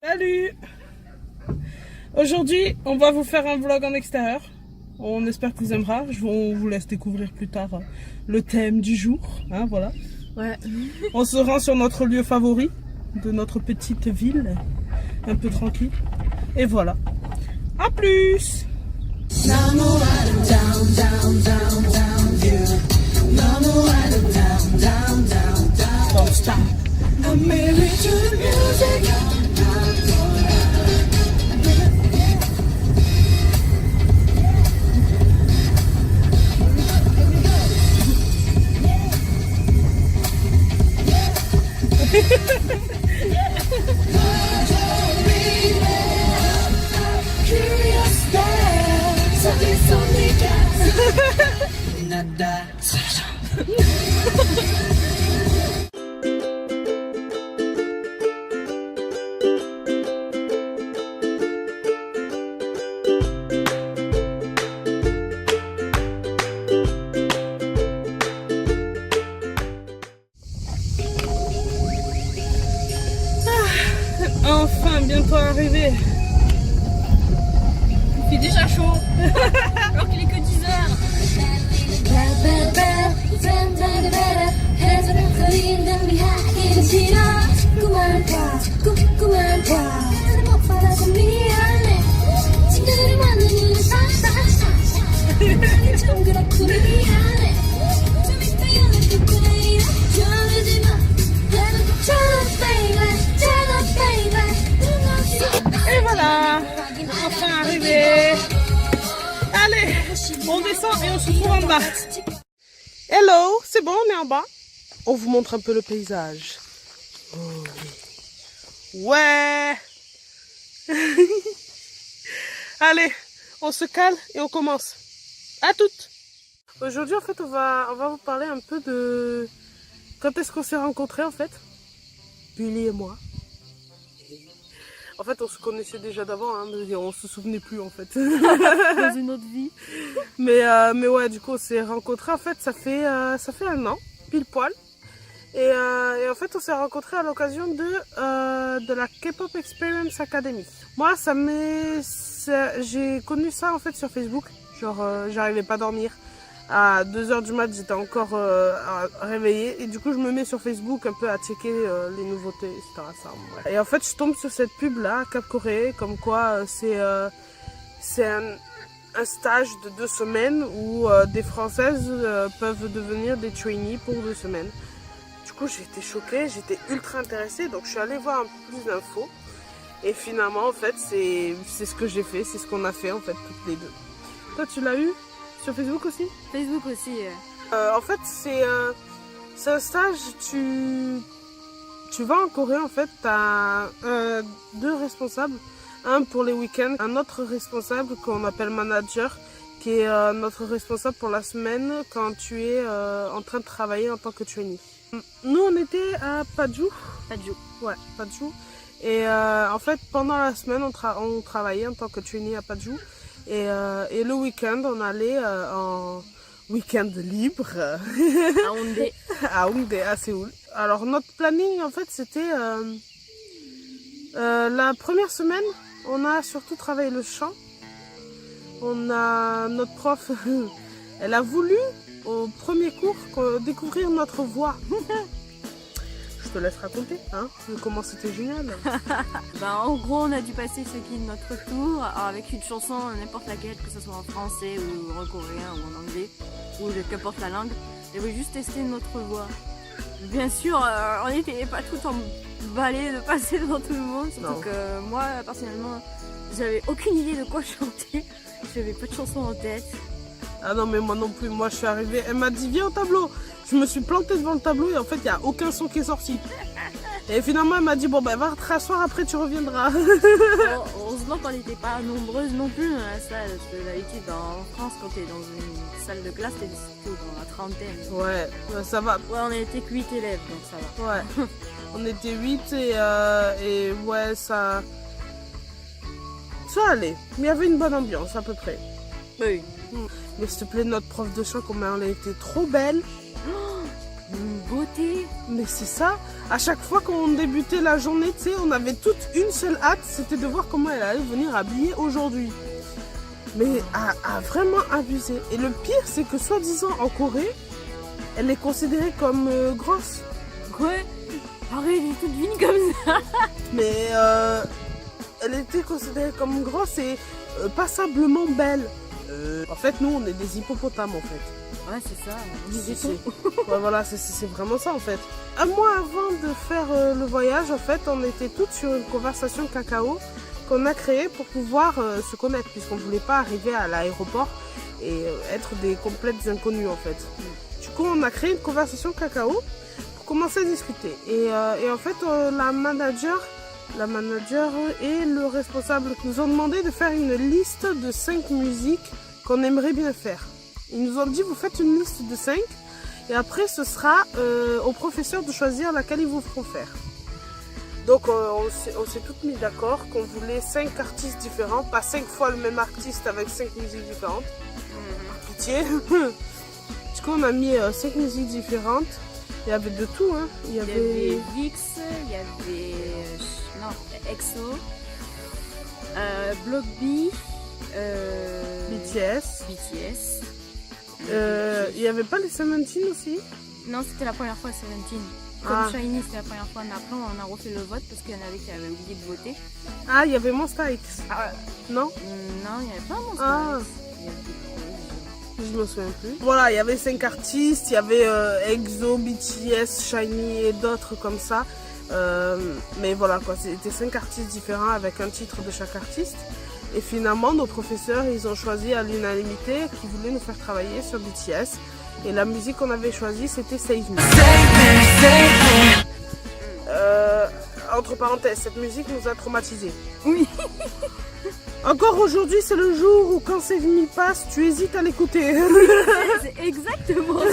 Salut! Aujourd'hui, on va vous faire un vlog en extérieur. On espère que vous aimerez. On vous laisse découvrir plus tard le thème du jour. Hein, voilà. Ouais. On se rend sur notre lieu favori de notre petite ville. Un peu tranquille. Et voilà. A plus! Don't stop. I'm married to the music. Enfin, bientôt arrivé. Il fait déjà chaud. Alors qu'il est que 10 heures. Et voilà, enfin arrivé. Allez, on descend et on se trouve en bas. Hello, c'est bon, on est en bas. On vous montre un peu le paysage. Oh, oui. Ouais. Allez, on se cale et on commence. À toutes. Aujourd'hui, en fait, on va vous parler un peu de quand est-ce qu'on s'est rencontrés, en fait. Billy et moi. En fait, on se connaissait déjà d'avant, hein, mais on se souvenait plus en fait. Dans une autre vie. Mais ouais, du coup, on s'est rencontrés. En fait, ça fait 1 an, pile poil. Et en fait, on s'est rencontrés à l'occasion de la K-Pop Experience Academy. Moi, j'ai connu ça en fait sur Facebook. Genre, j'arrivais pas à dormir. À 2h du mat, j'étais encore réveillée. Et du coup, je me mets sur Facebook un peu à checker les nouveautés, etc. Ça, ouais. Et en fait, je tombe sur cette pub-là, Cap Corée, comme quoi c'est un stage de 2 semaines où des Françaises peuvent devenir des trainees pour 2 semaines. Du coup, j'ai été choquée, j'étais ultra intéressée. Donc, je suis allée voir un peu plus d'infos. Et finalement, en fait, c'est ce que j'ai fait, c'est ce qu'on a fait, en fait, toutes les deux. Toi, tu l'as eu ? Sur Facebook aussi? Facebook aussi. En fait, c'est un stage, tu vas en Corée, en fait, tu as 2 responsables, un pour les week-ends, un autre responsable qu'on appelle manager, qui est notre responsable pour la semaine quand tu es en train de travailler en tant que trainee. Nous, on était à Paju. Paju. Ouais, Paju. Et en fait, pendant la semaine, on travaillait en tant que trainee à Paju. Et le week-end, on allait en week-end libre À Hongdae. à Hongdae, à Séoul. Alors notre planning, en fait, c'était la première semaine, on a surtout travaillé le chant. On a notre prof, elle a voulu au premier cours découvrir notre voix. Je te laisse raconter, hein, comment c'était génial. En gros, on a dû passer ce qui est notre tour avec une chanson, n'importe laquelle, que ce soit en français ou en coréen ou en anglais, ou qu'importe la langue. Et oui, juste tester notre voix. Bien sûr, on n'était pas tout emballés de passer devant tout le monde, surtout que moi, personnellement, j'avais aucune idée de quoi chanter. J'avais pas de chanson en tête. Ah non, mais moi non plus, moi je suis arrivée, elle m'a dit viens au tableau. Je me suis plantée devant le tableau et en fait il n'y a aucun son qui est sorti. Et finalement elle m'a dit bon ben va te rasseoir, après tu reviendras. Heureusement qu'on n'était pas nombreuses non plus dans la salle, parce que d'habitude en France quand t'es dans une salle de classe t'es plutôt dans la trentaine. Ouais, ça va. Ouais, on était que 8 élèves donc ça va. Ouais, on était 8 et ouais ça allait. Mais il y avait une bonne ambiance à peu près. Oui. Mais s'il te plaît, notre prof de chant, comment elle était trop belle. Une beauté. Mais c'est ça, à chaque fois qu'on débutait la journée, tu sais, on avait toute une seule hâte, c'était de voir comment elle allait venir habiller aujourd'hui. Mais a vraiment abusé. Et le pire, c'est que soi-disant en Corée, elle est considérée comme grosse. Ouais. Pareil, elle est toute fine comme ça. Mais elle était considérée comme grosse et passablement belle. En fait, nous, on est des hippopotames, en fait. Ouais, c'est ça. Ouais, voilà, c'est vraiment ça, en fait. Un mois avant de faire le voyage, en fait, on était toutes sur une conversation cacao qu'on a créée pour pouvoir se connaître, puisqu'on ne voulait pas arriver à l'aéroport et être des complètes inconnues, en fait. Du coup, on a créé une conversation cacao pour commencer à discuter. Et en fait, la manager et le responsable nous ont demandé de faire une liste de 5 musiques qu'on aimerait bien faire. Ils nous ont dit, vous faites une liste de 5 et après ce sera au professeur de choisir laquelle ils vous feront faire. Donc on s'est toutes mis d'accord qu'on voulait 5 artistes différents, pas 5 fois le même artiste avec 5 musiques différentes. Pitié. Du coup on a mis 5 musiques différentes. Il y avait de tout, hein. Il y avait Vix, il y avait EXO, Block B, BTS. Il n'y avait pas les 17 aussi? Non, c'était la première fois 17. Comme Shiny, c'était la première fois, mais après on a refait le vote parce qu'il y en avait qui avaient oublié de voter. Ah, il y avait Monsta X. Non? Non, il n'y avait pas Monsta X. Je me souviens plus. Voilà, il y avait 5 artistes, il y avait EXO, BTS, Shiny et d'autres comme ça. Mais voilà quoi, c'était 5 artistes différents avec un titre de chaque artiste. Et finalement, nos professeurs, ils ont choisi à l'unanimité qu'ils voulaient nous faire travailler sur BTS. Et la musique qu'on avait choisie, c'était Save Me. Entre parenthèses, cette musique nous a traumatisés. Oui. Encore aujourd'hui, c'est le jour où quand Save Me passe, tu hésites à l'écouter. C'est exactement ça.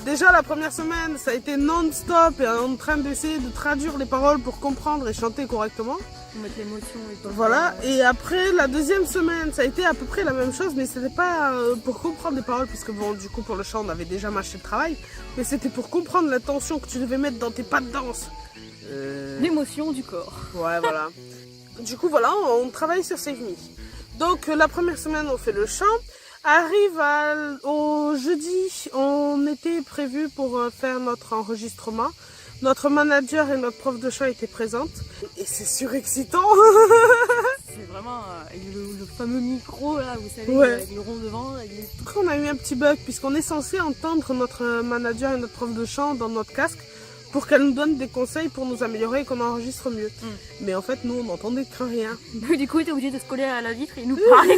Déjà la première semaine, ça a été non-stop et en train d'essayer de traduire les paroles pour comprendre et chanter correctement. Pour mettre l'émotion et tout. Voilà, et après la deuxième semaine, ça a été à peu près la même chose, mais c'était pas pour comprendre les paroles, puisque bon, du coup pour le chant, on avait déjà mâché le travail, mais c'était pour comprendre l'intention que tu devais mettre dans tes pas de danse. L'émotion du corps. Ouais, voilà. Du coup, voilà, on travaille sur Save Me. Donc la première semaine, on fait le chant. Arrive au jeudi, on était prévu pour faire notre enregistrement. Notre manager et notre prof de chant étaient présentes. Et c'est surexcitant. C'est vraiment avec le fameux micro là, vous savez, Ouais. avec le rond devant. On a eu un petit bug puisqu'on est censé entendre notre manager et notre prof de chant dans notre casque pour qu'elle nous donne des conseils pour nous améliorer et qu'on enregistre mieux. Mais en fait, nous, on n'entendait que rien. Du coup, on était obligé de se coller à la vitre et nous parler.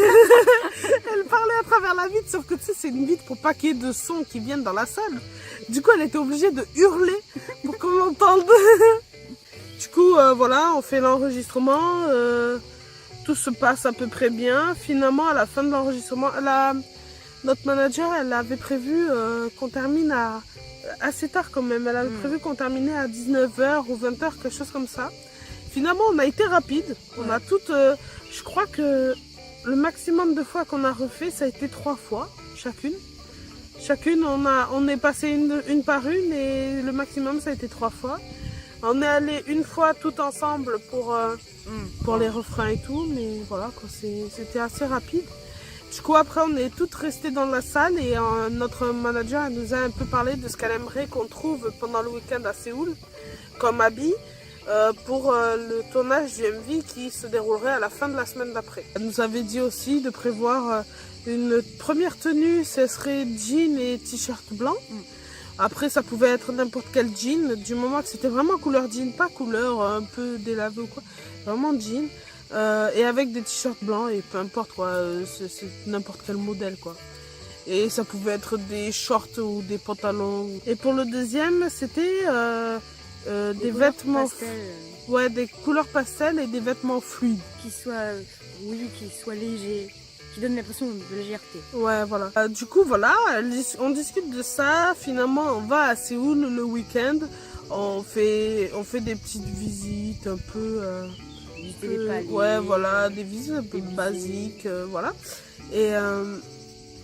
Elle parlait à travers la vitre, sauf que tu sais, c'est une vitre pour pas qu'il y ait de sons qui viennent dans la salle. Du coup, elle était obligée de hurler pour qu'on l'entende. Du coup, voilà, on fait l'enregistrement. Tout se passe à peu près bien. Finalement, à la fin de l'enregistrement, notre manager, elle avait prévu qu'on termine assez tard quand même. Elle avait prévu qu'on terminait à 19h ou 20h, quelque chose comme ça. Finalement, on a été rapide. On a toutes... je crois que le maximum de fois qu'on a refait, ça a été 3 fois, chacune. Chacune, on est passé une par une et le maximum, ça a été 3 fois. On est allé une fois tout ensemble pour les refrains et tout, mais voilà, quoi, c'était assez rapide. Du coup, après, on est toutes restées dans la salle et notre manager elle nous a un peu parlé de ce qu'elle aimerait qu'on trouve pendant le week-end à Séoul, comme habit, pour le tournage du MV qui se déroulerait à la fin de la semaine d'après. Elle nous avait dit aussi de prévoir une première tenue, ce serait jean et t-shirt blanc. Après, ça pouvait être n'importe quel jean, du moment que c'était vraiment couleur jean, pas couleur un peu délavé ou quoi, vraiment jean. Et avec des t-shirts blancs et peu importe quoi, c'est n'importe quel modèle quoi. Et ça pouvait être des shorts ou des pantalons. Et pour le deuxième, c'était des vêtements, ouais, des couleurs pastel et des vêtements fluides. Qui soient légers, qui donnent l'impression de légèreté. Ouais, voilà. Du coup, voilà, on discute de ça. Finalement, on va à Séoul le week-end. On fait des petites visites un peu... des paliers, ouais, voilà, des visites un peu basiques, voilà. Et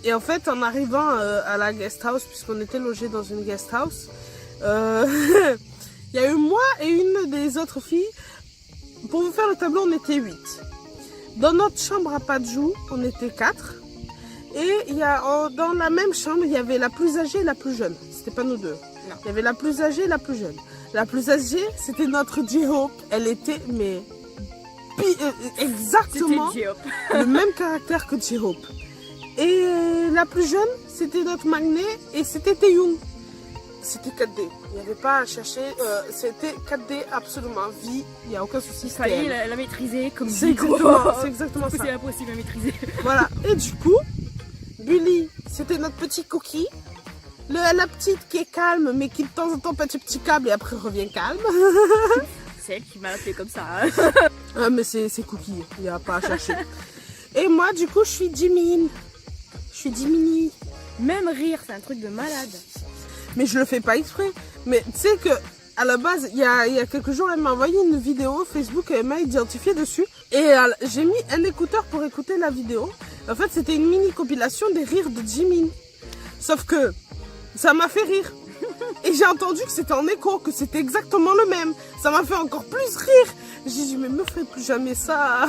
Et en fait, en arrivant à la guest house, puisqu'on était logés dans une guest house, il y a eu moi et une des autres filles. Pour vous faire le tableau, on était 8. Dans notre chambre à Pajou, on était 4. Et dans la même chambre, il y avait la plus âgée et la plus jeune. C'était pas nous deux. Non. Il y avait la plus âgée et la plus jeune. La plus âgée, c'était notre J-Hope. Elle était, mais exactement le même caractère que J-Hope. Et la plus jeune, c'était notre Magné et c'était Taeyoung. C'était 4D. Il n'y avait pas à chercher. C'était 4D absolument. Vie, il n'y a aucun souci. Il fallait la maîtriser comme c'est exactement ça. C'est impossible à maîtriser. Voilà. Et du coup, Bully, c'était notre petit coquille. La petite qui est calme, mais qui de temps en temps pète ses petits câbles et après revient calme. C'est elle qui m'a appelé comme ça. Ah, mais c'est Cookie, il n'y a pas à chercher. Et moi, du coup, je suis Jimin. Je suis Jiminy. Même rire, c'est un truc de malade. Mais je le fais pas exprès. Mais tu sais que à la base, il y a quelques jours, elle m'a envoyé une vidéo Facebook et elle m'a identifié dessus. Et j'ai mis un écouteur pour écouter la vidéo. En fait, c'était une mini compilation des rires de Jimin. Sauf que ça m'a fait rire. Et j'ai entendu que c'était en écho, que c'était exactement le même. Ça m'a fait encore plus rire. J'ai dit, mais me fais plus jamais ça.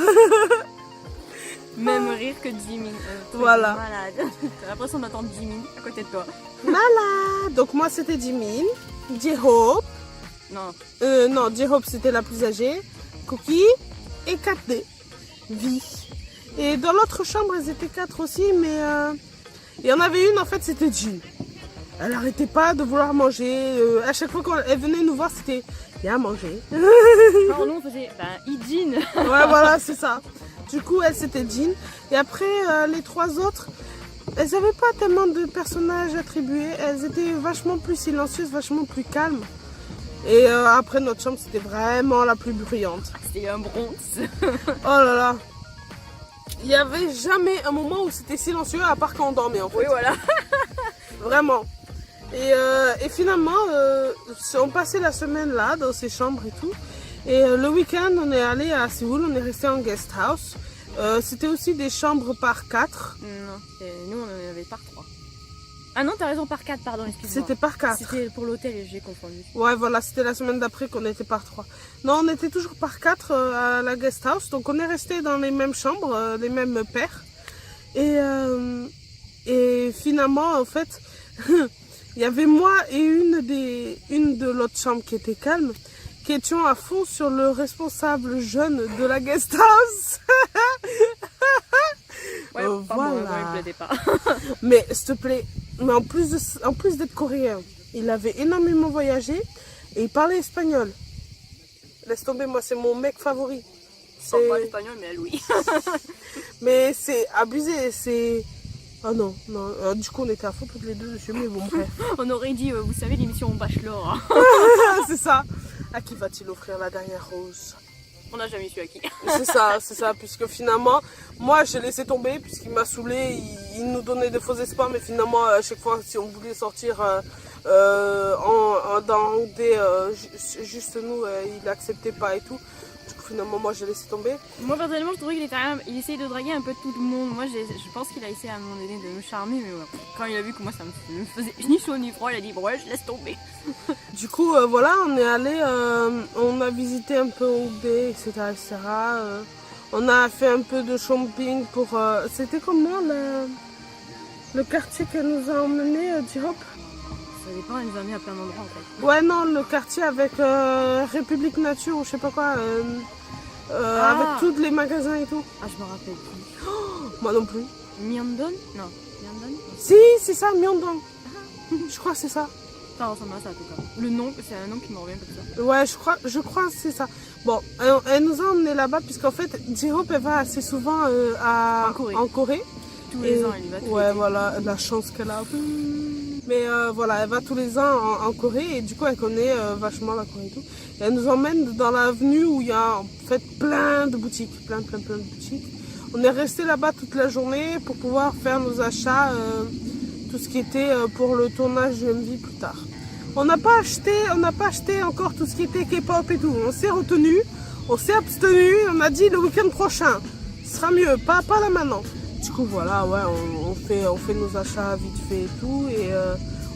Même rire que Jimin. Voilà. Malade. T'as l'impression d'entendre Jimin à côté de toi. Malade. Donc moi, c'était Jimin, J-Hope. Non. Non, J-Hope, c'était la plus âgée. Cookie et 4D. Vie. Et dans l'autre chambre, elles étaient 4 aussi, mais il y en avait une, en fait, c'était Jin. Elle n'arrêtait pas de vouloir manger. À chaque fois qu'elle venait nous voir, c'était bien à manger. Non, nous on faisait Ijin. Ouais, voilà, c'est ça. Du coup, elle, c'était Jin. Et après, les 3 autres, elles n'avaient pas tellement de personnages attribués. Elles étaient vachement plus silencieuses, vachement plus calmes. Et après, notre chambre, c'était vraiment la plus bruyante. C'était un bronze. Oh là là. Il n'y avait jamais un moment où c'était silencieux, à part quand on dormait, en fait. Oui, voilà. Vraiment. Et finalement, on passait la semaine là, dans ces chambres et tout. Et le week-end, on est allé à Séoul, on est resté en guest house. C'était aussi des chambres par 4. Non, nous on en avait par 3. Ah non, t'as raison, par 4, pardon, excuse-moi. C'était par 4. C'était pour l'hôtel et j'ai confondu. Ouais, voilà, c'était la semaine d'après qu'on était par 3. Non, on était toujours par 4 à la guest house. Donc on est resté dans les mêmes chambres, les mêmes paires. Et finalement, en fait, il y avait moi et une de l'autre chambre qui était calme, qui étions à fond sur le responsable jeune de la guest house. Ouais, pas voilà. bon, il me plaisait pas. Mais s'il te plaît, mais en plus d'être coréen, il avait énormément voyagé et il parlait espagnol. Laisse tomber, moi c'est mon mec favori. C'est pas espagnol, mais à Louis. Mais c'est abusé, c'est... Oh non, non. Du coup on était à fond toutes les deux dessus, mais bon bref. On aurait dit, vous savez, l'émission Bachelor. Hein. C'est ça. À qui va-t-il offrir la dernière rose? On n'a jamais su à qui. C'est ça, puisque finalement, moi j'ai laissé tomber, puisqu'il m'a saoulé, il nous donnait de faux espoirs, mais finalement, à chaque fois, si on voulait sortir dans des juste nous, il n'acceptait pas et tout. Du coup, finalement, moi j'ai laissé tomber. Moi, personnellement, je trouvais qu'il essayait de draguer un peu tout le monde. Moi, je pense qu'il a essayé à un moment donné de me charmer, mais ouais. Quand il a vu que moi ça me faisait ni chaud ni froid, il a dit, bon, ouais, je laisse tomber. Du coup, voilà, on est allé, on a visité un peu Hongdae, etc. etc. On a fait un peu de shopping pour... C'était comment le quartier qu'elle nous a emmené, J-Hope? Ça dépend, elle nous a mis à plein d'endroits en fait. Ouais, non, le quartier avec République Nature ou je sais pas quoi, avec tous les magasins et tout. Ah, je me rappelle plus. Oh, moi non plus. Myeongdong? Non. Myeongdong? Si, c'est ça, Myeongdong. Je crois que c'est ça. Ça ressemble à ça en tout cas. Le nom, c'est un nom qui me revient comme ça. Ouais, je crois que c'est ça. Bon, elle nous a emmenés là-bas puisqu'en fait, J-Hope, elle va assez souvent en Corée. Tous les ans, elle y va. Ouais, voilà, la chance qu'elle a. Mais voilà, elle va tous les ans en Corée et du coup, elle connaît vachement la Corée et tout. Et elle nous emmène dans l'avenue où il y a en fait plein de boutiques, plein de boutiques. On est resté là-bas toute la journée pour pouvoir faire nos achats, tout ce qui était pour le tournage de MV plus tard. On n'a pas acheté encore tout ce qui était K-pop et tout. On s'est retenu, on s'est abstenu, on a dit le week-end prochain, ce sera mieux, pas là maintenant. Du coup, voilà, ouais, on fait nos achats vite fait et tout. Et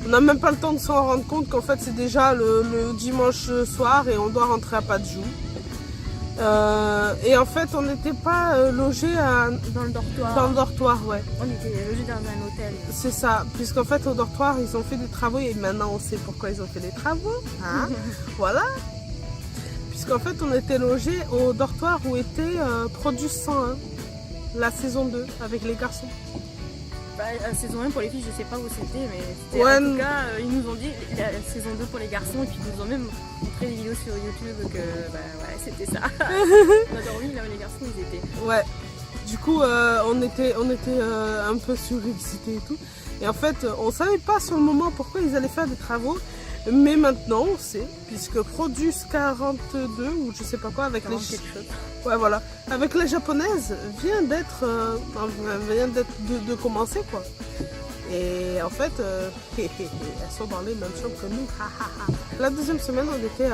on n'a même pas le temps de s'en rendre compte qu'en fait, c'est déjà le dimanche soir et on doit rentrer à Pajou. Et en fait, on n'était pas logés Dans le dortoir. dans le dortoir, ouais. On était logés dans un hôtel. C'est ça, puisqu'en fait, au dortoir, ils ont fait des travaux et maintenant, on sait pourquoi ils ont fait des travaux. Hein. Voilà. Puisqu'en fait, on était logés au dortoir où était Produce 101, la saison 2, avec les garçons. Bah, la saison 1 pour les filles, je sais pas où c'était, mais c'était, Ouais, en tout cas, ils nous ont dit la saison 2 pour les garçons, et puis ils nous ont même montré des vidéos sur YouTube que bah, ouais, c'était ça. On a dormi là où les garçons ils étaient. Ouais. Du coup, on était un peu surexcités et tout. Et en fait, on savait pas sur le moment pourquoi ils allaient faire des travaux. Mais maintenant, on sait, puisque Produce 42, ou je sais pas quoi, avec les... Quelque chose. Ouais, voilà. Avec la japonaise, vient d'être de commencer, quoi. Et en fait, elles sont dans les mêmes chambres que nous. La deuxième semaine, on était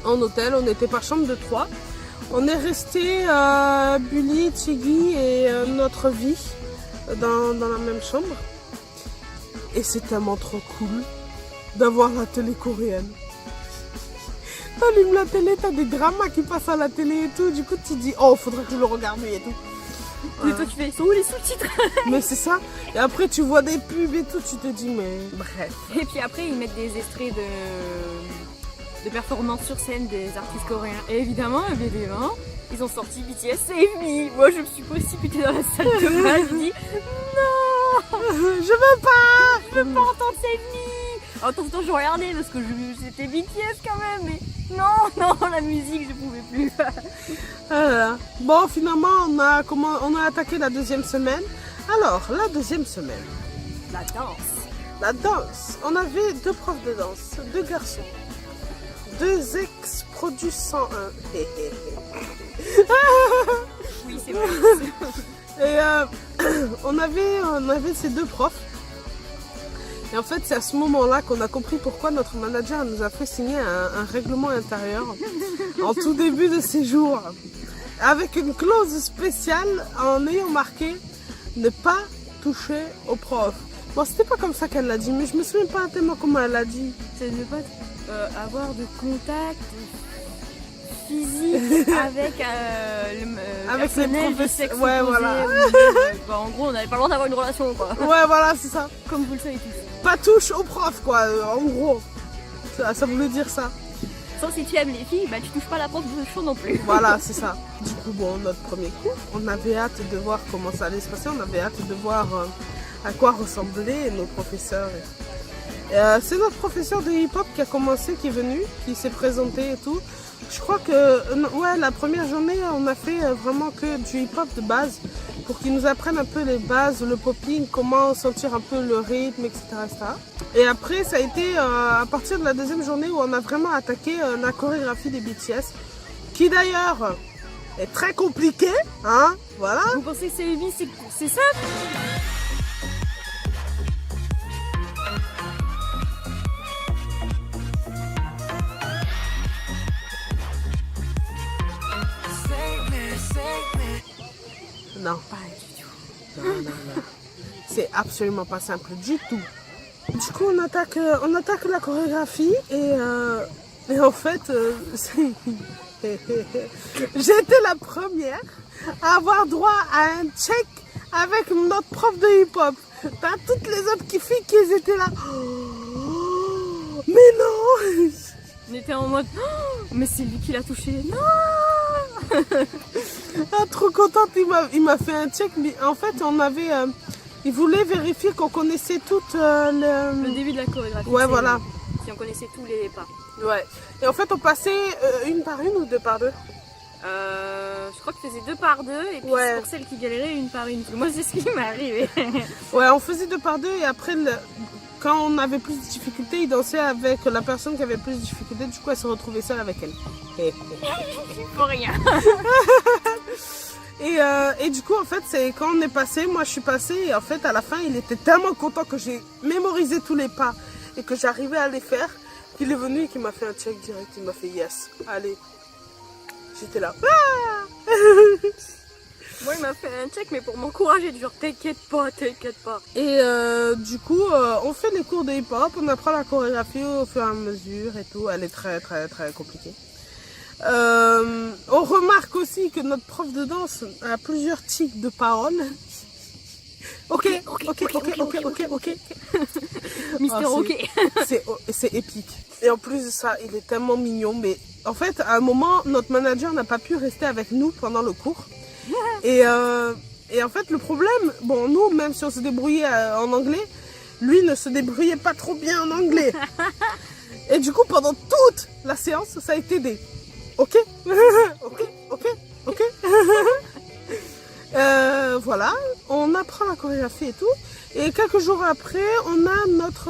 en hôtel, on était par chambre de 3. On est resté Bully, Tiggy et notre vie dans la même chambre. Et c'est tellement trop cool d'avoir la télé coréenne. T'allumes la télé, t'as des dramas qui passent à la télé et tout. Du coup, tu te dis, oh, faudrait que je le regarde et tout. Et toi, tu fais, sont où les sous-titres? Mais c'est ça. Et après, tu vois des pubs et tout. Tu te dis, mais bref. Et puis après, ils mettent des extraits de performances sur scène des artistes coréens. Et évidemment, ils ont sorti BTS Save Me. Moi, je me suis précipitée dans la salle de bain. Je dis, non, Je veux pas. je veux pas entendre Save Me. En tout temps, je regardais parce que c'était BTS quand même, mais non, la musique, je pouvais plus. Voilà. Bon, finalement, on a attaqué la deuxième semaine. Alors, la deuxième semaine, La danse. la danse. On avait 2 profs de danse, 2 garçons, 2 ex-Produce 101. Oui, c'est vrai. Et on avait ces 2 profs. Et en fait, c'est à ce moment-là qu'on a compris pourquoi notre manager nous a fait signer un règlement intérieur en tout début de séjour. Avec une clause spéciale en ayant marqué ne pas toucher aux profs. Bon, c'était pas comme ça qu'elle l'a dit, mais je me souviens pas tellement comment elle l'a dit. C'est ne pas avoir de contact physique avec le Avec personnel les du sexe ouais, opposé. voilà. Bah, en gros, on n'avait pas le droit d'avoir une relation, quoi. Ouais, voilà, c'est ça. Comme vous le savez tous. Pas touche aux profs, quoi, en gros. Ça voulait dire ça. Sauf si tu aimes les filles, bah tu touches pas la prof de chaud non plus. Voilà, c'est ça. Du coup, bon, notre premier cours, on avait hâte de voir comment ça allait se passer. On avait hâte de voir à quoi ressemblaient nos professeurs. C'est notre professeur de hip-hop qui a commencé, qui est venu, qui s'est présenté et tout. Je crois que ouais, la première journée, on a fait vraiment que du hip-hop de base pour qu'ils nous apprennent un peu les bases, le popping, comment sentir un peu le rythme, etc. etc. Et après, ça a été à partir de la deuxième journée où on a vraiment attaqué la chorégraphie des BTS, qui d'ailleurs est très compliquée, hein, voilà. Vous pensez que c'est simple? Non, Pas du tout. non. C'est absolument pas simple du tout. Du coup, on attaque la chorégraphie et en fait, j'ai été la première à avoir droit à un check avec notre prof de hip-hop. T'as toutes les autres filles qui étaient là. Oh, mais non. On était en mode, oh, mais c'est lui qui l'a touché. Non. Ah, trop contente, il m'a fait un check, mais en fait, il voulait vérifier qu'on connaissait toutes Le début de la chorégraphie. Ouais, c'est voilà. Si on connaissait tous les pas. Ouais. Et en fait, on passait une par une ou 2 par 2. Je crois que je faisais 2 par 2 et puis Ouais. pour celles qui galéraient 1 par 1. Moi, c'est ce qui m'est arrivé. Ouais, on faisait 2 par 2 et après, quand on avait plus de difficultés, il dansait avec la personne qui avait plus de difficultés. Du coup, elle se retrouvait seule avec elle. Pour rien. Et du coup, en fait, c'est quand on est passé, moi je suis passée et en fait, à la fin, il était tellement content que j'ai mémorisé tous les pas et que j'arrivais à les faire qu'il est venu et qu'il m'a fait un check direct. Il m'a fait yes, allez. J'étais là. Ah Moi, il m'a fait un check, mais pour m'encourager, genre t'inquiète pas, t'inquiète pas. Et du coup, on fait les cours de hip-hop, on apprend la chorégraphie au fur et à mesure et tout. Elle est très très très compliquée. On remarque aussi que notre prof de danse a plusieurs tics de parole. Ok. Mister Oh, OK. c'est épique. Et en plus de ça, il est tellement mignon. Mais en fait, à un moment, notre manager n'a pas pu rester avec nous pendant le cours. Et en fait, le problème, bon, nous, même si on se débrouillait en anglais, lui ne se débrouillait pas trop bien en anglais. Et du coup, pendant toute la séance, ça a été des ok, ok. Voilà, on apprend la chorégraphie et tout. Et quelques jours après, on a notre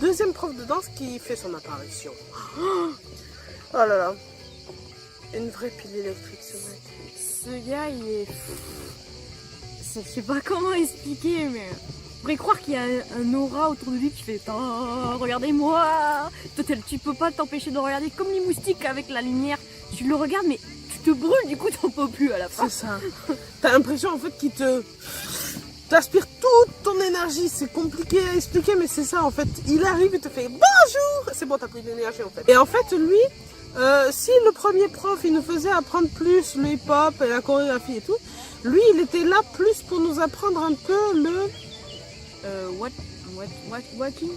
deuxième prof de danse qui fait son apparition. Oh là là, une vraie pile électrique ce mec. Ce gars, il est... Je sais pas comment expliquer, mais... On pourrait croire qu'il y a un aura autour de lui qui fait oh, regardez-moi. Toi, tu peux pas t'empêcher de regarder comme les moustiques avec la lumière. Tu le regardes, mais tu te brûles, du coup, t'en peux plus à la fin. C'est ça. T'as l'impression en fait qu'il t'aspire toute ton énergie. C'est compliqué à expliquer, mais c'est ça en fait. Il arrive et te fait bonjour. C'est bon, t'as plus d'énergie en fait. Et en fait, lui, si le premier prof il nous faisait apprendre plus le hip-hop et la chorégraphie et tout, lui, il était là plus pour nous apprendre un peu le walking.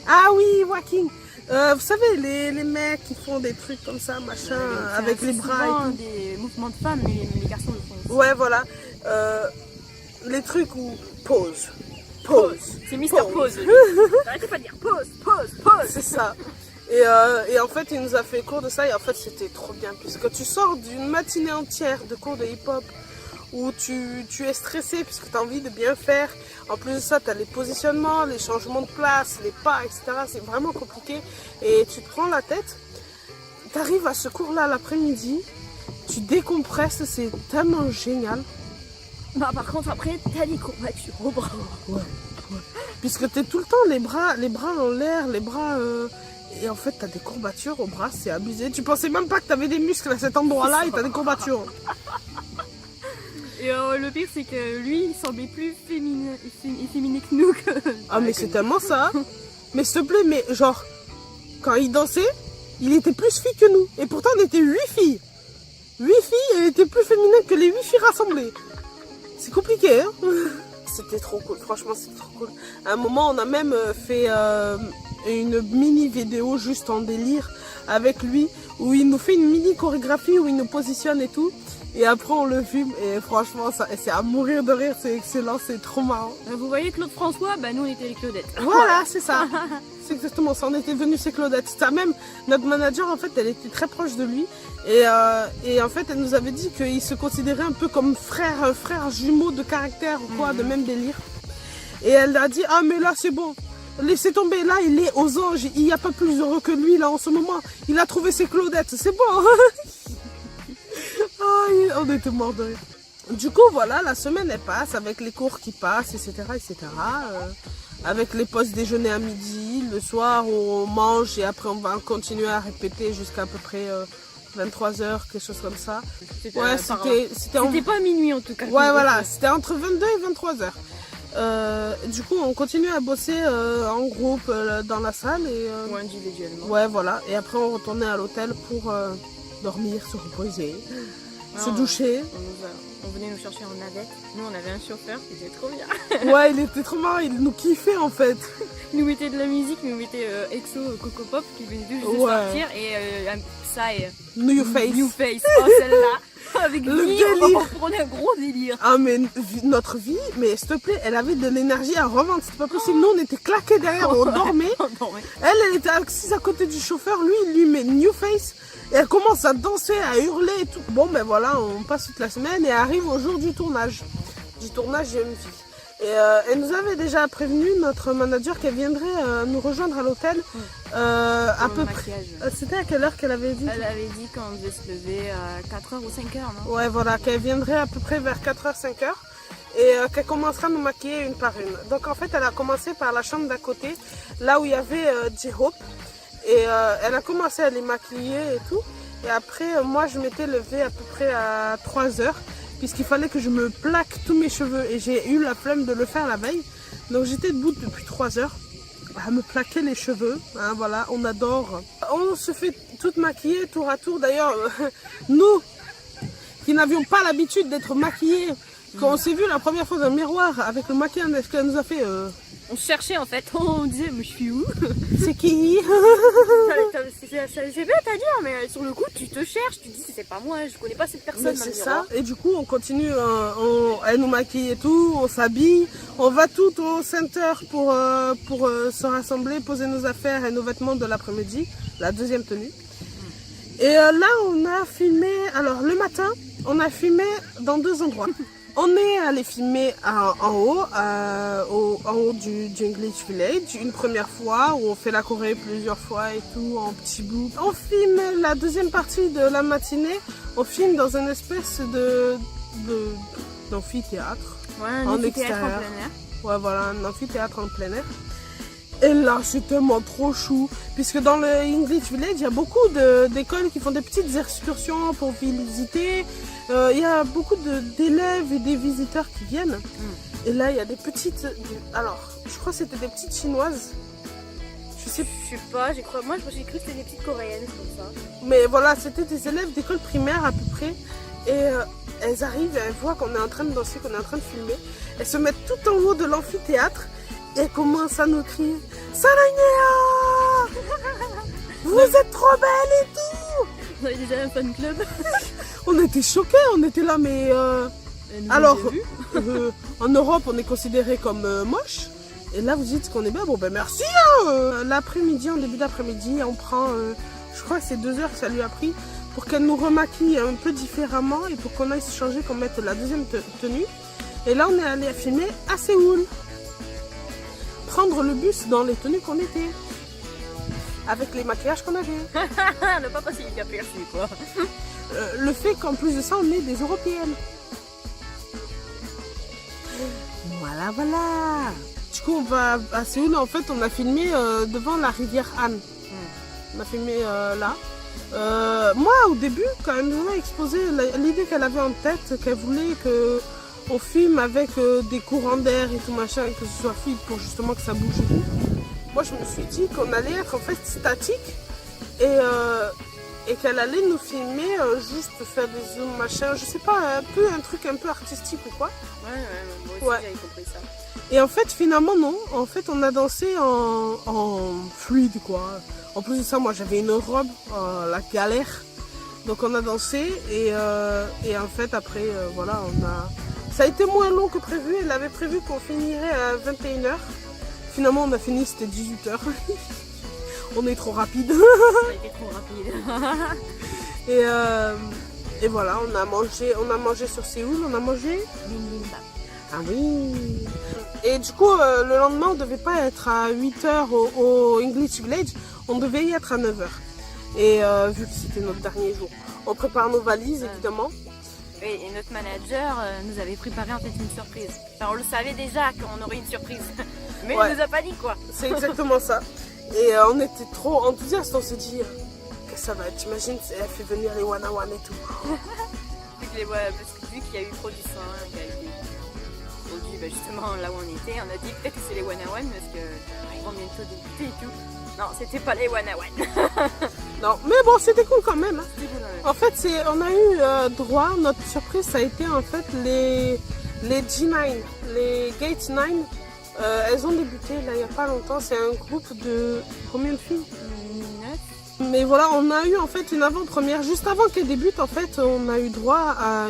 Ah oui, walking. Vous savez, les mecs qui font des trucs comme ça, machin, avec les bras et tout. Des mouvements de femmes, mais les garçons le font aussi. Ouais, voilà. Les trucs où pause. C'est Mister Pause. Arrêtez pas de dire pause. C'est ça. Et en fait, il nous a fait cours de ça et en fait, c'était trop bien. Puisque tu sors d'une matinée entière de cours de hip-hop où tu es stressé puisque tu as envie de bien faire. En plus de ça, tu as les positionnements, les changements de place, les pas, etc. C'est vraiment compliqué et tu te prends la tête. Tu arrives à ce cours-là l'après-midi, tu décompresses, c'est tellement génial. Bah, par contre, après, t'as des courbatures au bras. Ouais. Puisque tu es tout le temps les bras en l'air, les bras... Et en fait, tu as des courbatures au bras, c'est abusé. Tu pensais même pas que tu avais des muscles à cet endroit-là et tu as des courbatures. Et le pire, c'est que lui, il semblait plus efféminé que nous. Ah, mais c'est tellement ça. Mais s'il te plaît, mais genre, quand il dansait, il était plus fille que nous. Et pourtant, on était 8 filles. 8 filles, elle était plus féminine que les 8 filles rassemblées. C'est compliqué, hein. C'était trop cool, franchement, c'était trop cool. À un moment, on a même fait une mini vidéo juste en délire avec lui, où il nous fait une mini chorégraphie, où il nous positionne et tout. Et après on le filme et franchement c'est à mourir de rire, c'est excellent, c'est trop marrant. Vous voyez Claude François, bah nous on était les Claudettes. Voilà, c'est ça. C'est exactement ça, on était venus chez Claudette. Ça même, notre manager en fait, elle était très proche de lui. Et en fait elle nous avait dit qu'il se considérait un peu comme frère jumeau de caractère ou quoi, de même délire. Et elle a dit, ah mais là c'est bon. Laissez tomber, là il est aux anges, il n'y a pas plus heureux que lui là en ce moment. Il a trouvé ses Claudettes, c'est bon. Ah, on était morts de rire. Du coup, voilà, la semaine elle passe avec les cours qui passent, etc. Avec les pauses déjeuner à midi, le soir on mange et après on va continuer à répéter jusqu'à peu près 23h, quelque chose comme ça. Ouais, c'était pas minuit en tout cas. Ouais, voilà, c'était entre 22 et 23h. Du coup, on continue à bosser en groupe dans la salle et ou individuellement. Ouais, voilà. Et après, on retournait à l'hôtel pour dormir, se reposer, se doucher. On venait nous chercher en navette. Nous, on avait un chauffeur qui était trop bien. Ouais, il était trop marrant. Il nous kiffait en fait. Il nous mettait de la musique, il nous mettait EXO, Coco Pop qui venait juste de sortir et ça et New Face. Oh, celle-là. Avec le vie, délire. on prenait un gros délire. Ah mais notre vie, mais s'il te plaît, elle avait de l'énergie à revendre, c'est pas possible. Nous on était claqués derrière, on dormait. Elle était assise à côté du chauffeur, lui il lui met New Face et elle commence à danser, à hurler et tout. Bon ben voilà, on passe toute la semaine et arrive au jour du tournage. Du tournage j'ai une fille. Et elle nous avait déjà prévenu, notre manager, qu'elle viendrait nous rejoindre à l'hôtel à peu près. C'était à quelle heure qu'elle avait dit? Elle avait dit qu'on devait se lever à 4h ou 5h, non? Ouais, voilà, qu'elle viendrait à peu près vers 4h, 5h et qu'elle commencera à nous maquiller une par une. Donc en fait, elle a commencé par la chambre d'à côté, là où il y avait J-Hope. Et elle a commencé à les maquiller et tout. Et après, moi, je m'étais levée à peu près à 3h. puisqu'il fallait que je me plaque tous mes cheveux et j'ai eu la flemme de le faire la veille. Donc j'étais debout depuis 3 heures à me plaquer les cheveux, hein, voilà, on adore. On se fait toutes maquiller tour à tour, d'ailleurs, nous qui n'avions pas l'habitude d'être maquillés, quand on s'est vu la première fois dans le miroir avec le maquillage, ce qu'elle nous a fait... On cherchait en fait, on disait mais je suis où? C'est qui? C'est bête à dire, mais sur le coup tu te cherches, tu te dis c'est pas moi, je connais pas cette personne. C'est ça, et du coup on continue, elle nous maquille et tout, on s'habille, on va tout au center pour se rassembler, poser nos affaires et nos vêtements de l'après-midi, la deuxième tenue. Et là on a filmé, alors le matin, on a filmé dans 2 endroits. On est allé filmer en haut du English Village, une première fois, où on fait la Corée plusieurs fois et tout, en petits bouts. On filme la deuxième partie de la matinée, on filme dans une espèce d'amphithéâtre. Ouais, un en amphithéâtre extérieur. en plein air. Ouais, voilà, un amphithéâtre en plein air. Et là, c'est tellement trop chou, puisque dans le English Village, il y a beaucoup d'écoles qui font des petites excursions pour visiter. Il y a beaucoup d'élèves et des visiteurs qui viennent. Et là, il y a des petites... Alors, je crois que c'était des petites chinoises. Je sais pas, moi j'ai cru que c'était des petites coréennes comme ça. Mais voilà, c'était des élèves d'école primaire à peu près. Et elles arrivent et elles voient qu'on est en train de danser, qu'on est en train de filmer. Elles se mettent tout en haut de l'amphithéâtre et elles commencent à nous crier « Sarangea, vous êtes trop belle et tout !» On avait déjà un fan club. On était choqués, on était là, mais... Alors, en Europe, on est considéré comme moche. Et là, vous dites qu'on est bien. Bon, ben merci. Hein. L'après-midi, en début d'après-midi, on prend, je crois que c'est 2 heures que ça lui a pris, pour qu'elle nous remaquille un peu différemment et pour qu'on aille se changer, qu'on mette la deuxième tenue. Et là, on est allé filmer à Séoul. Prendre le bus dans les tenues qu'on était. Avec les maquillages qu'on avait. Le papa s'est hyper perçu quoi. Le fait qu'en plus de ça, on est des Européennes. Voilà, voilà. Du coup, on va à Séoul. En fait, on a filmé devant la rivière Han. On a filmé là. Moi, au début, quand elle nous a exposé l'idée qu'elle avait en tête, qu'elle voulait qu'on filme avec des courants d'air et tout machin, que ce soit fluide pour justement que ça bouge et tout. Moi, je me suis dit qu'on allait être en fait statique et qu'elle allait nous filmer, juste faire des zooms, machin, je sais pas, un truc un peu artistique ou quoi. Ouais, moi aussi j'avais compris ça. Et en fait, finalement, non. En fait, on a dansé en fluide, quoi. En plus de ça, moi, j'avais une robe, la galère. Donc, on a dansé et en fait, après, voilà, ça a été moins long que prévu. Elle avait prévu qu'on finirait à 21h. Finalement, on a fini, c'était 18h. On est trop rapide. Ça a été trop rapide. Et voilà, on a mangé sur Séoul, on a mangé Bibimbap. Ah oui. Et du coup, le lendemain, on devait pas être à 8h au English Village, on devait y être à 9h. Et vu que c'était notre dernier jour, on prépare nos valises, évidemment. Oui, et notre manager nous avait préparé en fait une surprise. Enfin, on le savait déjà qu'on aurait une surprise, mais il nous a pas dit quoi. C'est exactement ça. Et on était trop enthousiastes, on s'est dit que ça va être, t'imagines, elle fait venir les Wanawan et tout. Parce que vu qu'il y a eu trop du sang qui a été produit justement là où on était, on a dit peut-être que c'est les Wanawan parce qu'ils vont bientôt débuter et tout. Non, c'était pas les Wanawan. Non, mais bon, c'était cool quand même. Hein. Cool, en fait, on a eu droit, notre surprise, ça a été en fait les G9, les Gate 9. Elles ont débuté là il n'y a pas longtemps. C'est un groupe de combien de filles? 9. Mais voilà, on a eu en fait une avant-première. Juste avant qu'elles débutent, en fait, on a eu droit à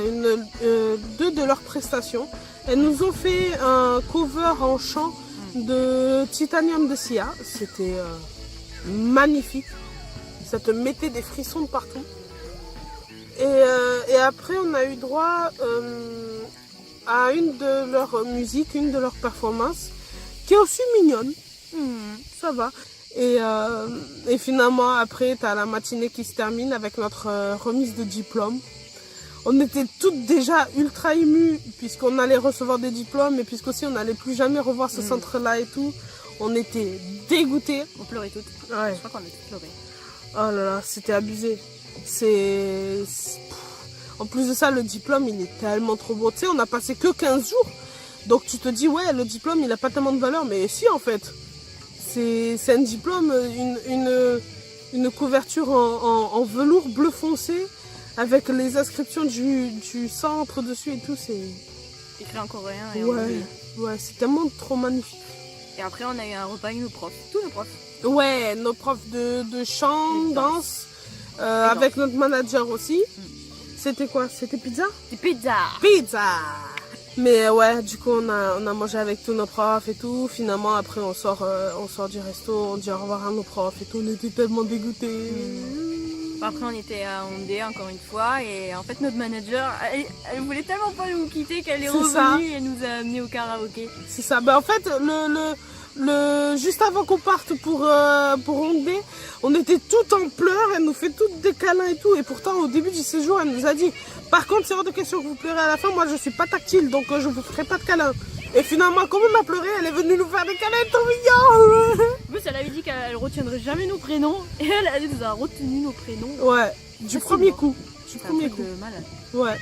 2 de leurs prestations. Elles nous ont fait un cover en chant de Titanium de Sia. C'était magnifique. Ça te mettait des frissons de partout. Et après, on a eu droit à une de leurs musiques, une de leurs performances, qui est aussi mignonne. Ça va. Et finalement, après, tu as la matinée qui se termine avec notre remise de diplôme. On était toutes déjà ultra émues puisqu'on allait recevoir des diplômes et puisqu'aussi on n'allait plus jamais revoir ce centre-là et tout. On était dégoûtés. On pleurait toutes. Ouais. Je crois qu'on a toutes pleuré. Oh là là, c'était abusé. En plus de ça, le diplôme, il est tellement trop beau. Tu sais, on a passé que 15 jours. Donc tu te dis, ouais, le diplôme, il a pas tellement de valeur. Mais si, en fait. C'est un diplôme, une couverture en velours bleu foncé. Avec les inscriptions du centre dessus et tout. C'est écrit en coréen et en ouais, anglais. ouais, c'est tellement trop magnifique. Et après, on a eu un repas avec nos profs. Tous nos profs. Ouais, nos profs de chant, Et danse. Avec notre manager aussi. C'était quoi? C'était pizza? C'est pizza. Pizza! Mais ouais, du coup, on a mangé avec tous nos profs et tout. Finalement, après, on sort du resto, on dit au revoir à nos profs et tout. On était tellement dégoûtés. Après, on était à Hongdae encore une fois. Et en fait, notre manager, elle voulait tellement pas nous quitter qu'elle est C'est ça. revenue et elle nous a amenés au karaoké. C'est ça. Ben, en fait, juste avant qu'on parte pour Hongdae, on était tout en pleurs, elle nous fait toutes des câlins et tout. Et pourtant, au début du séjour, elle nous a dit, par contre, c'est hors de question que vous pleurez à la fin, moi je suis pas tactile, donc je vous ferai pas de câlins. Et finalement, comme on a pleuré, elle est venue nous faire des câlins, trop mignon. En plus, elle avait dit qu'elle retiendrait jamais nos prénoms. Et elle nous a retenu nos prénoms. Ouais, du premier coup. Du C'est un premier truc coup. de malade. Ouais.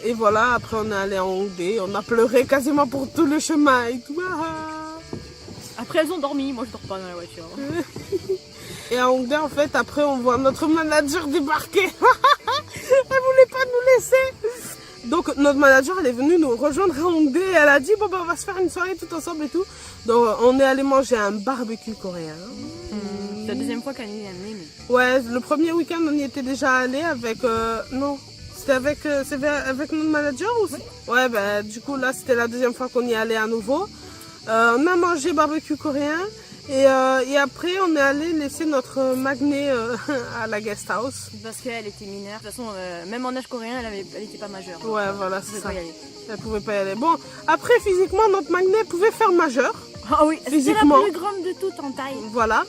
Et voilà, après on est allé en Hongdae, on a pleuré quasiment pour tout le chemin et tout. Après, elles ont dormi. Moi, je dors pas dans la voiture. Et à Hongdae, en fait, après on voit notre manager débarquer. Elle voulait pas nous laisser. Donc notre manager, elle est venue nous rejoindre à Hongdae. Elle a dit, bon ben on va se faire une soirée tout ensemble et tout. Donc on est allé manger un barbecue coréen. C'est la deuxième fois qu'elle nous a amenés. Mais... Ouais, le premier week-end, on y était déjà allé avec... non, c'était avec notre manager ou ouais, ben du coup, là, c'était la deuxième fois qu'on y allait à nouveau. On a mangé barbecue coréen et après, on est allé laisser notre magnet à la guest house. Parce qu'elle était mineure. De toute façon, même en âge coréen, elle était pas majeure. Ouais, voilà, Elle c'est pouvait ça. pas y aller. Elle pouvait pas y aller. Bon, après, physiquement, notre magnet pouvait faire majeur. Ah oui, c'était la Physiquement. plus grande de toutes en taille. Voilà.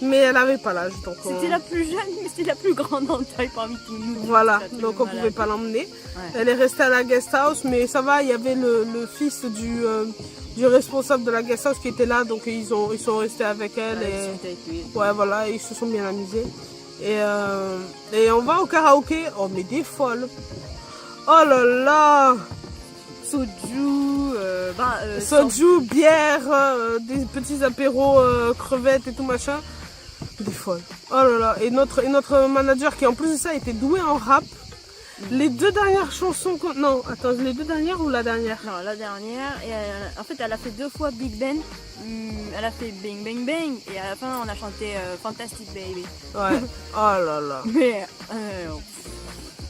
Mais elle avait pas l'âge. Donc C'était la plus jeune, mais c'était la plus grande en taille parmi tous nous. voilà, C'était un truc donc de on pouvait malade. pas l'emmener. Ouais. Elle est restée à la guest house, mais ça va, il y avait le fils du responsable de la guest house qui était là, donc ils sont restés avec elle. Ouais, Et ils sont avec lui. ouais, voilà, ils se sont bien amusés. Et on va au karaoké. Oh, mais des folles. Oh là là. Soju, Soju, bière, des petits apéros, crevettes et tout machin. Des folles. Oh là là. Et notre manager qui en plus de ça était doué en rap. Les deux dernières chansons non, attends, les deux dernières ou la dernière? Non, la dernière, et en fait, elle a fait 2 fois Big Ben. Elle a fait Bang Bang Bang, et à la fin, on a chanté Fantastic Baby. Ouais. Oh là là. Mais,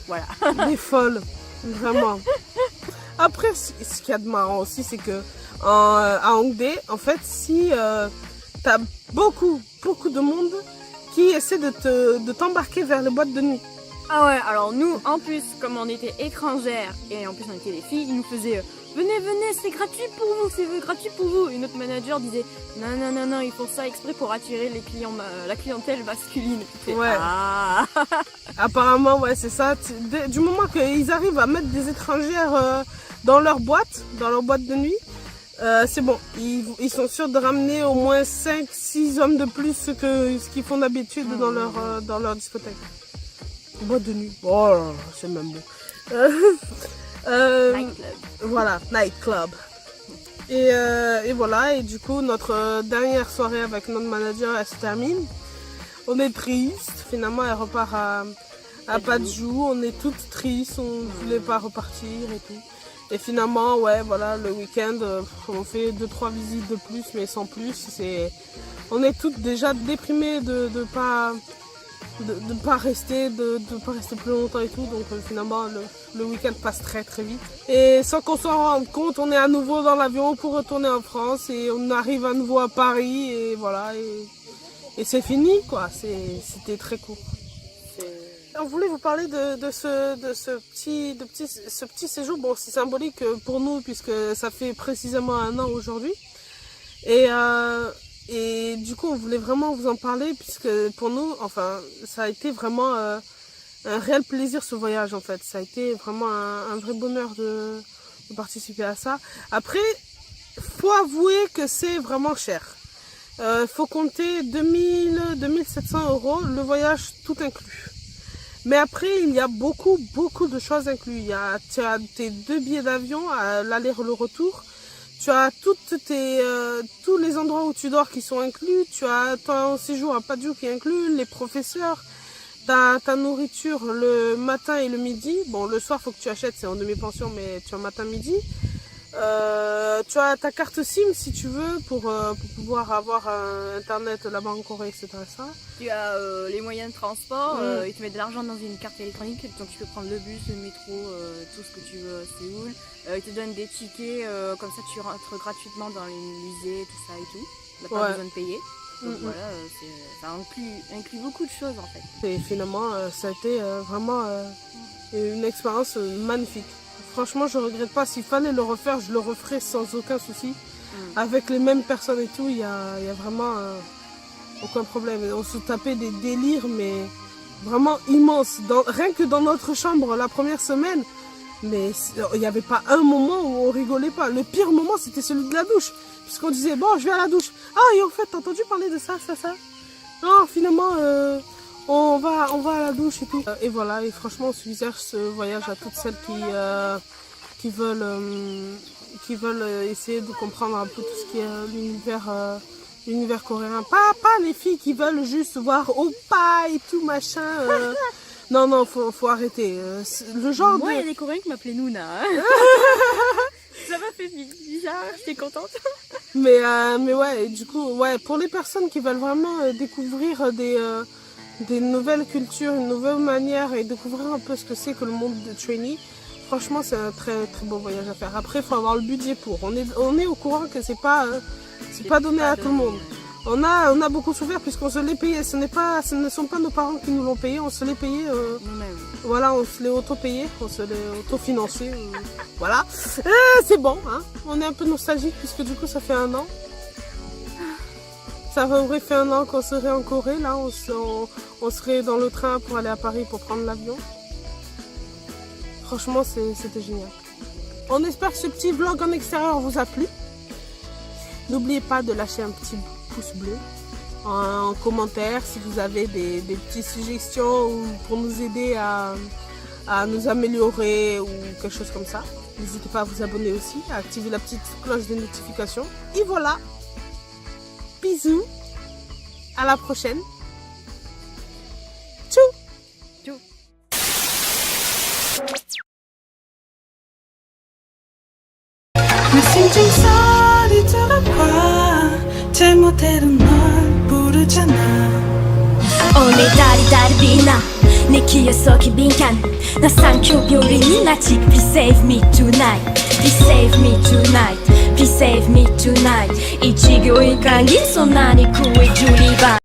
voilà. Des folles. Vraiment. Après, ce qu'il y a de marrant aussi, c'est que à Hongdae, en fait, si t'as beaucoup de monde qui essaie de t'embarquer vers les boîtes de nuit. Ah ouais, alors nous, en plus, comme on était étrangères, et en plus on était des filles, ils nous faisaient venez, c'est gratuit pour vous, c'est gratuit pour vous. Et notre manager disait non, ils font ça exprès pour attirer les clients, la clientèle masculine. Ouais. Ah. Apparemment, ouais, c'est ça. Du moment qu'ils arrivent à mettre des étrangères dans leur boîte de nuit, c'est bon. Ils sont sûrs de ramener au moins 5-6 hommes de plus que ce qu'ils font d'habitude dans leur discothèque. Boîte de nuit. Oh là là, c'est même beau. Nightclub. Voilà, nightclub. Et voilà, et du coup, notre dernière soirée avec notre manager, elle se termine. On est triste. Finalement, elle repart à Paju. On est toutes tristes. On voulait pas repartir et tout. Et finalement, ouais, voilà, le week-end, on fait 2-3 visites de plus, mais sans plus. On est toutes déjà déprimées de pas rester plus longtemps et tout. Donc finalement, le week-end passe très très vite. Et sans qu'on s'en rende compte, on est à nouveau dans l'avion pour retourner en France. Et on arrive à nouveau à Paris. Et voilà. Et c'est fini, quoi. C'était très court. On voulait vous parler de ce petit séjour. Bon, c'est symbolique pour nous puisque ça fait précisément 1 an aujourd'hui. Et du coup, on voulait vraiment vous en parler puisque pour nous, enfin, ça a été vraiment un réel plaisir ce voyage en fait. Ça a été vraiment un vrai bonheur de participer à ça. Après, faut avouer que c'est vraiment cher. Faut compter 2700 €, le voyage tout inclus. Mais après, il y a beaucoup de choses incluses. Tu as tes 2 billets d'avion, l'aller et le retour. Tu as tous les endroits où tu dors qui sont inclus. Tu as ton séjour à Paju qui est inclus, les professeurs, ta nourriture le matin et le midi. Bon, le soir, faut que tu achètes, c'est en demi-pension, mais tu as matin-midi. Tu as ta carte SIM si tu veux pour pouvoir avoir internet là-bas en Corée, etc. Ça. Tu as les moyens de transport, ils te mettent de l'argent dans une carte électronique, donc tu peux prendre le bus, le métro, tout ce que tu veux à Séoul. Ils te donnent des tickets, comme ça tu rentres gratuitement dans les musées, tout ça et tout. Tu n'as pas besoin de payer. Donc voilà, ça inclut beaucoup de choses en fait. Et finalement, ça a été vraiment une expérience magnifique. Franchement, je regrette pas. S'il fallait le refaire, je le referais sans aucun souci. Avec les mêmes personnes et tout, il y a vraiment aucun problème. On se tapait des délires, mais vraiment immenses. Rien que dans notre chambre, la première semaine, mais il n'y avait pas un moment où on rigolait pas. Le pire moment, c'était celui de la douche. Puisqu'on disait, bon, je vais à la douche. Ah, et en fait, t'as entendu parler de ça? Non, finalement, on va à la douche et tout. Et voilà, et franchement, on suggère ce voyage à toutes celles qui veulent essayer de comprendre un peu tout ce qui est l'univers coréen. Pas les filles qui veulent juste voir Oppa et tout machin. Non, faut arrêter. Le genre Moi, il y a des Coréens qui m'appelaient Nouna. Hein. Ça m'a fait bizarre, j'étais contente. Mais ouais, du coup, ouais, pour les personnes qui veulent vraiment découvrir des nouvelles cultures, une nouvelle manière et découvrir un peu ce que c'est que le monde de trainee, franchement, c'est un très beau voyage à faire. Après, il faut avoir le budget pour. On est au courant que c'est pas donné à tout le monde. On a beaucoup souffert puisqu'on se l'est payé. Ce ne sont pas nos parents qui nous l'ont payé, on se l'est payé. Voilà, on se l'est auto-payé, on se l'est auto-financé. Voilà. C'est bon, hein. On est un peu nostalgique puisque du coup ça fait 1 an. Ça aurait fait 1 an qu'on serait en Corée. Là, on serait dans le train pour aller à Paris pour prendre l'avion. Franchement, c'était génial. On espère que ce petit vlog en extérieur vous a plu. N'oubliez pas de lâcher un petit pouce bleu en commentaire si vous avez des petites suggestions ou pour nous aider à nous améliorer ou quelque chose comme ça. N'hésitez pas à vous abonner aussi, à activer la petite cloche de notification. Et voilà. Bisous. À la prochaine. Tchou. Tchou. 심장소리 들어봐 잘못해도 널 부르잖아 오늘따라 다르비나 내 기억속이 빈칸 낯선 교묘리 아직 Please save me tonight Please save me tonight Please save me tonight 이 지겨운 감기 손 안에 구해주리 봐